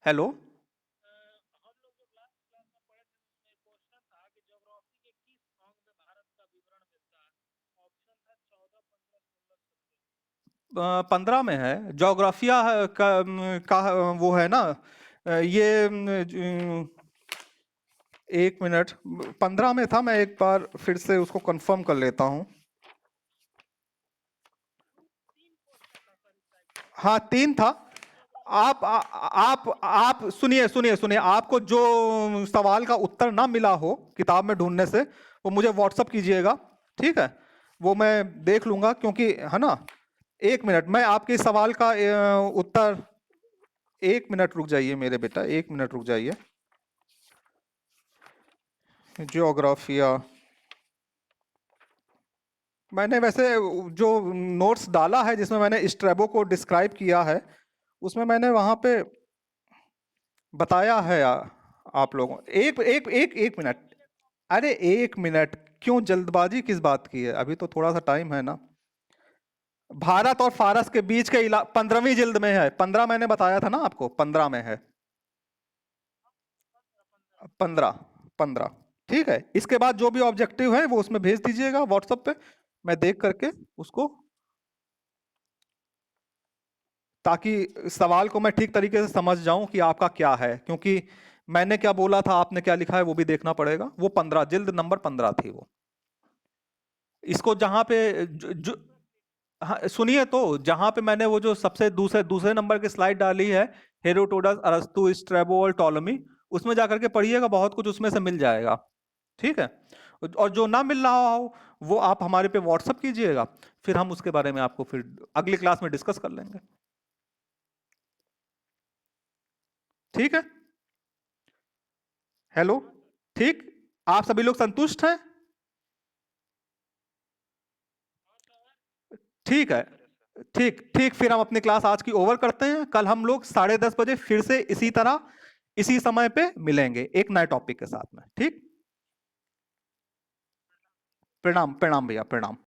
हेलो। पंद्रह में है जोग्राफिया का वो है ना। ये एक मिनट, 15 में था। मैं एक बार फिर से उसको कंफर्म कर लेता हूँ। हाँ, 3 था। आप सुनिए सुनिए सुनिए, आपको जो सवाल का उत्तर ना मिला हो किताब में ढूंढने से, वो मुझे व्हाट्सअप कीजिएगा, ठीक है। वो मैं देख लूंगा, क्योंकि है ना। एक मिनट, मैं आपके सवाल का उत्तर, एक मिनट रुक जाइए मेरे बेटा, एक मिनट रुक जाइए। ज्योग्राफिया, मैंने वैसे जो नोट्स डाला है जिसमें मैंने स्ट्रैबो को डिस्क्राइब किया है, उसमें मैंने वहां पे बताया है आप लोगों। एक एक एक एक मिनट, अरे एक मिनट, क्यों जल्दबाजी किस बात की है? अभी तो थोड़ा सा टाइम है ना। भारत और फारस के बीच के 15वीं जिल्द में है। 15 मैंने बताया था ना आपको, 15 में है। 15, 15, ठीक है। इसके बाद जो भी ऑब्जेक्टिव है वो उसमें भेज दीजिएगा व्हाट्सएप पे, मैं देख करके उसको, ताकि सवाल को मैं ठीक तरीके से समझ जाऊं कि आपका क्या है। क्योंकि मैंने क्या बोला था, आपने क्या लिखा है, वो भी देखना पड़ेगा। वो 15, जिल्द नंबर 15 थी वो। इसको जहां पे हाँ, सुनिए तो, जहां पे मैंने वो जो सबसे दूसरे दूसरे नंबर की स्लाइड डाली है, हेरोडोटस, अरस्तु, स्ट्रैबो और टॉलेमी, उसमें जाकर के पढ़िएगा, बहुत कुछ उसमें से मिल जाएगा, ठीक है। और जो ना मिल रहा हो वो आप हमारे पे व्हाट्सअप कीजिएगा, फिर हम उसके बारे में आपको फिर अगली क्लास में डिस्कस कर लेंगे, ठीक है। हेलो, ठीक। आप सभी लोग संतुष्ट हैं? ठीक है, ठीक ठीक। फिर हम अपनी क्लास आज की ओवर करते हैं। कल हम लोग 10:30 बजे फिर से इसी तरह इसी समय पे मिलेंगे एक नए टॉपिक के साथ में, ठीक। प्रणाम प्रणाम भैया, प्रणाम।